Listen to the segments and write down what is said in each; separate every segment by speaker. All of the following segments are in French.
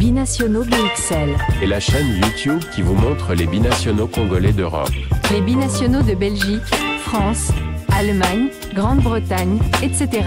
Speaker 1: Binationaux BXL.
Speaker 2: Et la chaîne YouTube qui vous montre les binationaux congolais d'Europe.
Speaker 1: Les binationaux de Belgique, France, Allemagne, Grande-Bretagne, etc.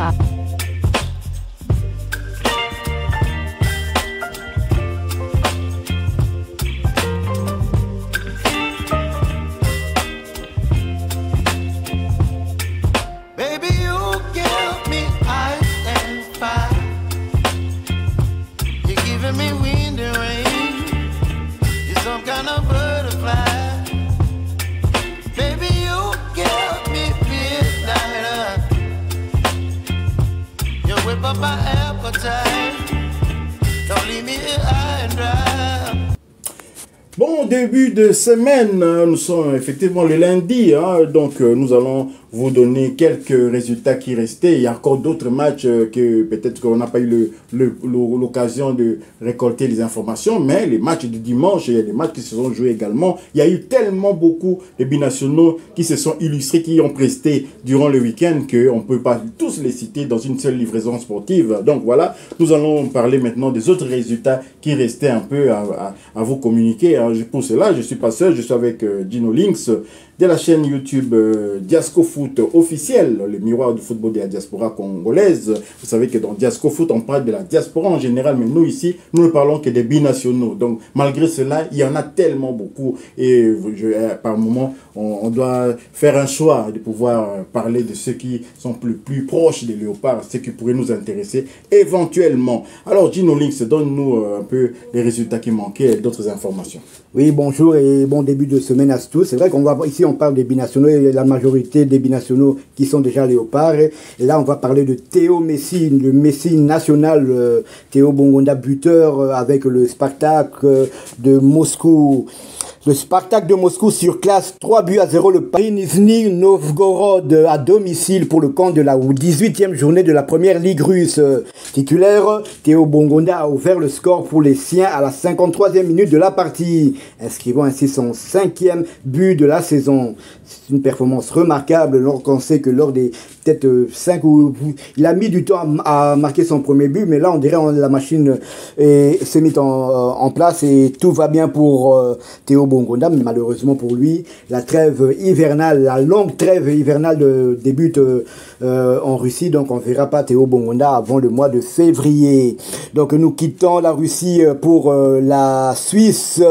Speaker 3: Bon début de semaine, nous sommes effectivement le lundi, donc nous allons vous donner quelques résultats qui restaient. Il y a encore d'autres matchs que peut-être qu'on n'a pas eu l'occasion de récolter les informations, mais les matchs du dimanche, il y a des matchs qui se sont joués également. Il y a eu tellement beaucoup de binationaux qui se sont illustrés, qui ont presté durant le week-end qu'on ne peut pas tous les citer dans une seule livraison sportive. Donc voilà, nous allons parler maintenant des autres résultats qui restaient un peu à vous communiquer. Pour cela, je ne suis pas seul, je suis avec Gino Links de la chaîne YouTube Diasco Foot officielle, le miroir du football de la diaspora congolaise. Vous savez que dans Diasco Foot, on parle de la diaspora en général, mais nous ici, nous ne parlons que des binationaux. Donc malgré cela, il y en a tellement beaucoup et par moment, on doit faire un choix de pouvoir parler de ceux qui sont plus proches des léopards, ceux qui pourraient nous intéresser éventuellement. Alors Gino Links, donne-nous un peu les résultats qui manquaient et d'autres informations.
Speaker 4: Oui, bonjour et bon début de semaine à tous. C'est vrai qu'on va ici on parle des binationaux et la majorité des binationaux qui sont déjà léopards. Et là, on va parler de Théo Messi, le Messi national, Théo Bongonda buteur avec le Spartak de Moscou. Le Spartak de Moscou surclasse 3-0 le Nizhny Novgorod à domicile pour le compte de la 18e journée de la première ligue russe. Titulaire, Théo Bongonda a ouvert le score pour les siens à la 53e minute de la partie, inscrivant ainsi son 5e but de la saison. C'est une performance remarquable lorsqu'on sait que lors des peut-être 5 ou... Il a mis du temps à marquer son premier but, mais là on dirait que la machine s'est mise en place et tout va bien pour Théo Bongonda, mais malheureusement pour lui, la trêve hivernale, la longue trêve hivernale débute en Russie, donc on ne verra pas Théo Bongonda avant le mois de février. Donc nous quittons la Russie pour la Suisse.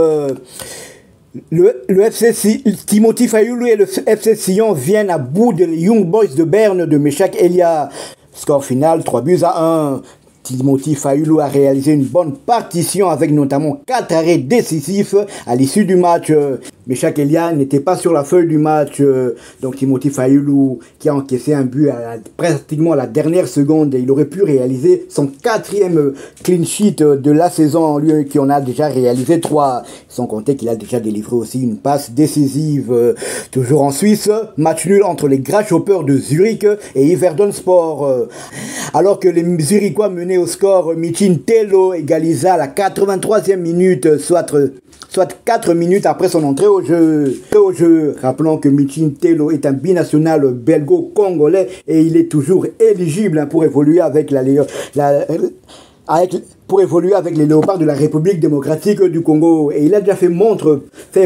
Speaker 4: Le FC Timothy Fayulu et le FC Sion viennent à bout de Young Boys de Berne de Meshak Elia. Score final 3-1. Timothy Fayulu a réalisé une bonne partition avec notamment 4 arrêts décisifs à l'issue du match. Meshak Elia n'était pas sur la feuille du match. Donc Timothy Fayulu qui a encaissé un but pratiquement à la dernière seconde. Il aurait pu réaliser son 4e clean sheet de la saison, lui qui en a déjà réalisé 3. Sans compter qu'il a déjà délivré aussi une passe décisive. Toujours en Suisse, match nul entre les Grasshoppers de Zurich et Yverdon Sport. Alors que les Zurichois menaient au score, Michin Tello égalisa à la 83e minute, soit 4 minutes après son entrée au jeu. Rappelons que Michin Tello est un binational belgo-congolais et il est toujours éligible pour évoluer avec avec les léopards de la République démocratique du Congo. Et il a déjà fait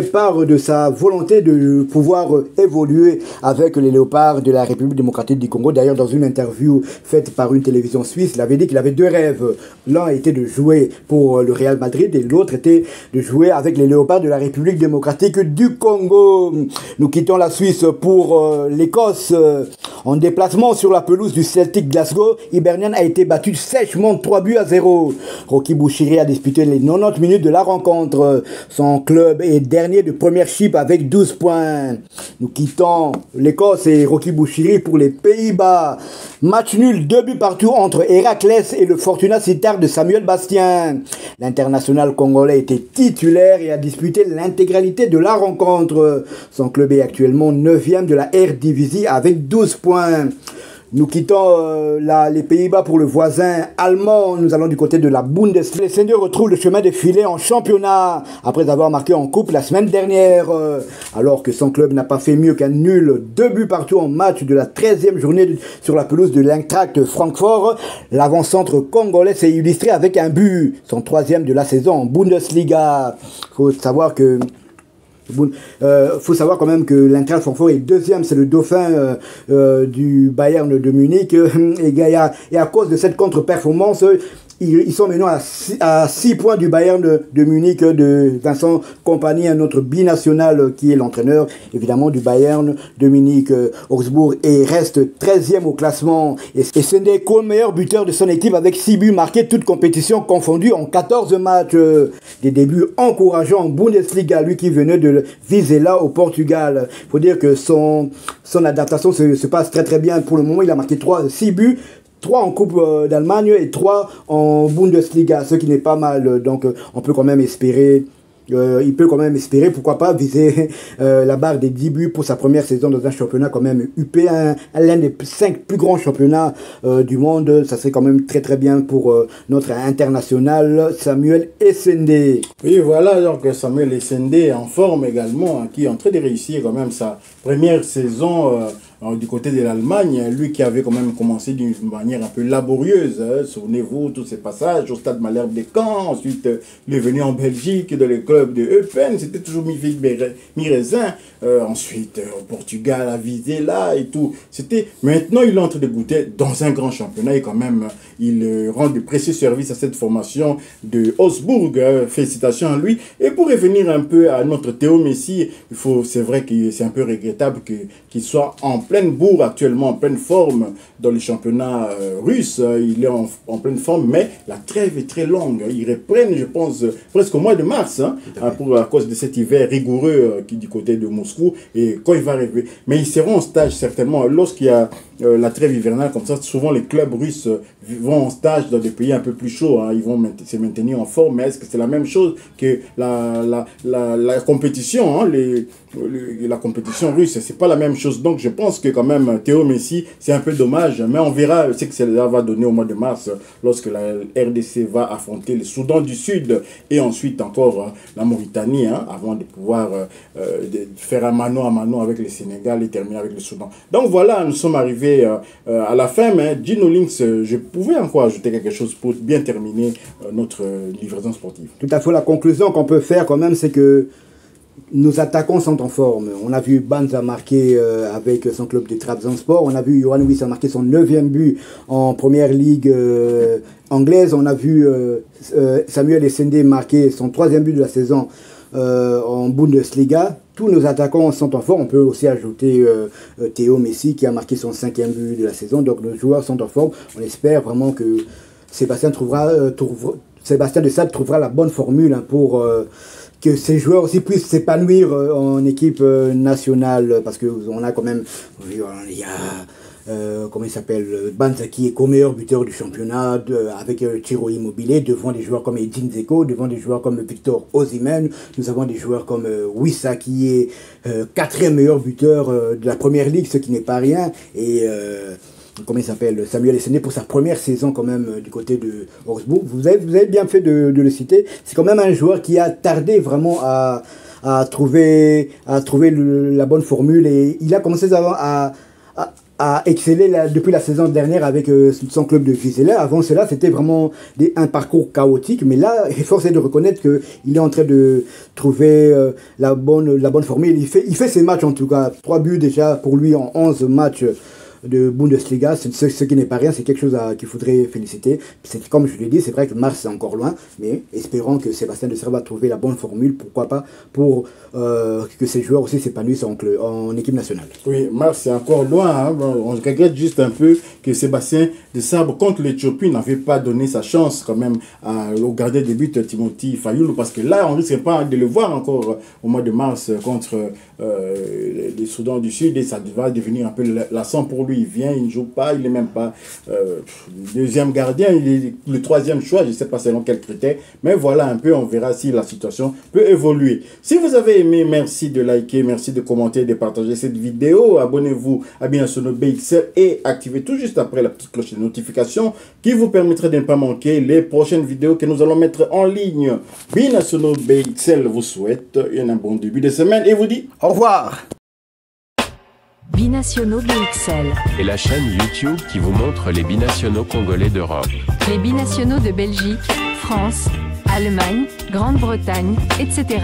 Speaker 4: part de sa volonté de pouvoir évoluer avec les léopards de la République démocratique du Congo. D'ailleurs, dans une interview faite par une télévision suisse, il avait dit qu'il avait 2 rêves. L'un était de jouer pour le Real Madrid et l'autre était de jouer avec les léopards de la République démocratique du Congo. Nous quittons la Suisse pour l'Écosse. En déplacement sur la pelouse du Celtic Glasgow, Hibernian a été battu sèchement 3-0. Rocky Bouchiri a disputé les 90 minutes de la rencontre. Son club est dernier de première chip avec 12 points. Nous quittons l'Écosse et Rocky Bouchiri pour les Pays-Bas. Match nul, 2 buts partout entre Héraclès et le Fortuna Sittard de Samuel Bastien. L'international congolais était titulaire et a disputé l'intégralité de la rencontre. Son club est actuellement 9e de la Eredivisie avec 12 points. Nous quittons les Pays-Bas pour le voisin allemand. Nous allons du côté de la Bundesliga. Les Senders retrouvent le chemin des filets en championnat après avoir marqué en coupe la semaine dernière. Alors que son club n'a pas fait mieux qu'un nul, 2 buts partout en match de la 13e journée sur la pelouse de l'Eintracht Francfort. L'avant-centre congolais s'est illustré avec un but, son 3e de la saison en Bundesliga. Faut savoir que faut savoir quand même que l'Eintracht Francfort est 2e, c'est le dauphin du Bayern de Munich. Et à cause de cette contre-performance, ils sont maintenant à 6 points du Bayern de Munich, de Vincent Kompany, un autre binational qui est l'entraîneur évidemment du Bayern de Munich. Augsbourg et reste 13e au classement. Et Sendé Kohl, meilleur buteur de son équipe avec 6 buts marqués, toutes compétitions confondues en 14 matchs. Des débuts encourageants en Bundesliga, lui qui venait de Vizela au Portugal. Il faut dire que son adaptation se passe très très bien. Pour le moment, il a marqué 6 buts. 3 en Coupe d'Allemagne et 3 en Bundesliga, ce qui n'est pas mal. Donc on peut quand même espérer, il peut quand même espérer, pourquoi pas, viser la barre des 10 buts pour sa première saison dans un championnat quand même UP, l'un des 5 plus grands championnats du monde. Ça serait quand même très très bien pour notre international Samuel Essendé.
Speaker 3: Oui, voilà, donc Samuel Essendé en forme également, qui est en train de réussir quand même sa première saison du côté de l'Allemagne, lui qui avait quand même commencé d'une manière un peu laborieuse, hein. Souvenez-vous, tous ces passages au stade Malherbe de Caen, ensuite il est venu en Belgique dans les clubs de Eupen, c'était toujours mi-raisin, ensuite au Portugal, à Vizela et tout. Maintenant il est en train de goûter dans un grand championnat et quand même il rend de précieux services à cette formation de Augsbourg, félicitations à lui. Et pour revenir un peu à notre Théo Messi, c'est vrai que c'est un peu regrettable qu'il soit en pleine bourre actuellement, en pleine forme dans le championnat russe. Il est en pleine forme, mais la trêve est très longue. Ils reprennent, je pense, presque au mois de mars, hein, à cause de cet hiver rigoureux qui du côté de Moscou. Et quand il va arriver, mais ils seront en stage certainement lorsqu'il y a la trêve hivernale comme ça. Souvent les clubs russes vont en stage dans des pays un peu plus chauds, hein. Ils vont se maintenir en forme. Mais est-ce que c'est la même chose que la compétition, hein, la compétition russe? C'est pas la même chose. Donc je pense que quand même Théo Messi, c'est un peu dommage, mais on verra ce que cela va donner au mois de mars lorsque la RDC va affronter le Soudan du Sud et ensuite encore la Mauritanie, hein, avant de pouvoir faire un mano à mano avec le Sénégal et terminer avec le Soudan. Donc voilà, nous sommes arrivés à la fin, mais Gino Links, je pouvais encore ajouter quelque chose pour bien terminer notre livraison sportive.
Speaker 4: Tout à fait, la conclusion qu'on peut faire quand même, c'est que nos attaquants sont en forme. On a vu Banza marquer avec son club de Trabzonspor. On a vu Yohan Wissa marquer son 9e but en première ligue anglaise. On a vu Samuel Essendé marquer son 3e but de la saison en Bundesliga. Tous nos attaquants sont en forme. On peut aussi ajouter Théo Messi qui a marqué son 5e but de la saison. Donc nos joueurs sont en forme. On espère vraiment que Sébastien de Sade trouvera la bonne formule, hein, pour que ces joueurs aussi puissent s'épanouir en équipe nationale, parce qu'on a quand même, il y a comment il s'appelle, Banza qui est co-meilleur buteur du championnat avec Ciro Immobilier, devant des joueurs comme Edin Dzeko, devant des joueurs comme Victor Osimhen. Nous avons des joueurs comme Wissa qui est 4e meilleur buteur de la première ligue, ce qui n'est pas rien. Et comment il s'appelle, Samuel Essendé pour sa première saison quand même du côté de Augsbourg. Vous avez bien fait de le citer. C'est quand même un joueur qui a tardé vraiment à trouver la bonne formule, et il a commencé à exceller depuis la saison dernière avec son club de Vizela. Avant cela, c'était vraiment un parcours chaotique, mais là, il est forcé de reconnaître qu'il est en train de trouver la bonne formule. Il fait ses matchs en tout cas. 3 buts déjà pour lui en 11 matchs de Bundesliga, ce qui n'est pas rien, c'est quelque chose qu'il faudrait féliciter. Comme je l'ai dit, c'est vrai que mars c'est encore loin, mais espérons que Sébastien de Sade va trouver la bonne formule, pourquoi pas, pour que ces joueurs aussi s'épanouissent en équipe nationale.
Speaker 3: Oui, mars c'est encore loin, hein. On regrette juste un peu que Sébastien de Sade contre l'Éthiopie n'avait pas donné sa chance quand même au gardien de but Timothy Fayulu, parce que là on ne risque pas de le voir encore au mois de mars contre le Soudan du Sud, et ça va devenir un peu lassant pour lui. lui, il vient, il ne joue pas, il n'est même pas deuxième gardien, il est le troisième choix, je ne sais pas selon quels critères, mais voilà un peu, on verra si la situation peut évoluer. Si vous avez aimé, merci de liker, merci de commenter, de partager cette vidéo, abonnez-vous à Binationaux BXL et activez tout juste après la petite cloche de notification qui vous permettra de ne pas manquer les prochaines vidéos que nous allons mettre en ligne. Binationaux BXL vous souhaite un bon début de semaine et vous dit
Speaker 4: Au revoir.
Speaker 1: Binationaux BXL.
Speaker 2: Et la chaîne YouTube qui vous montre les binationaux congolais d'Europe.
Speaker 1: Les binationaux de Belgique, France, Allemagne, Grande-Bretagne, etc.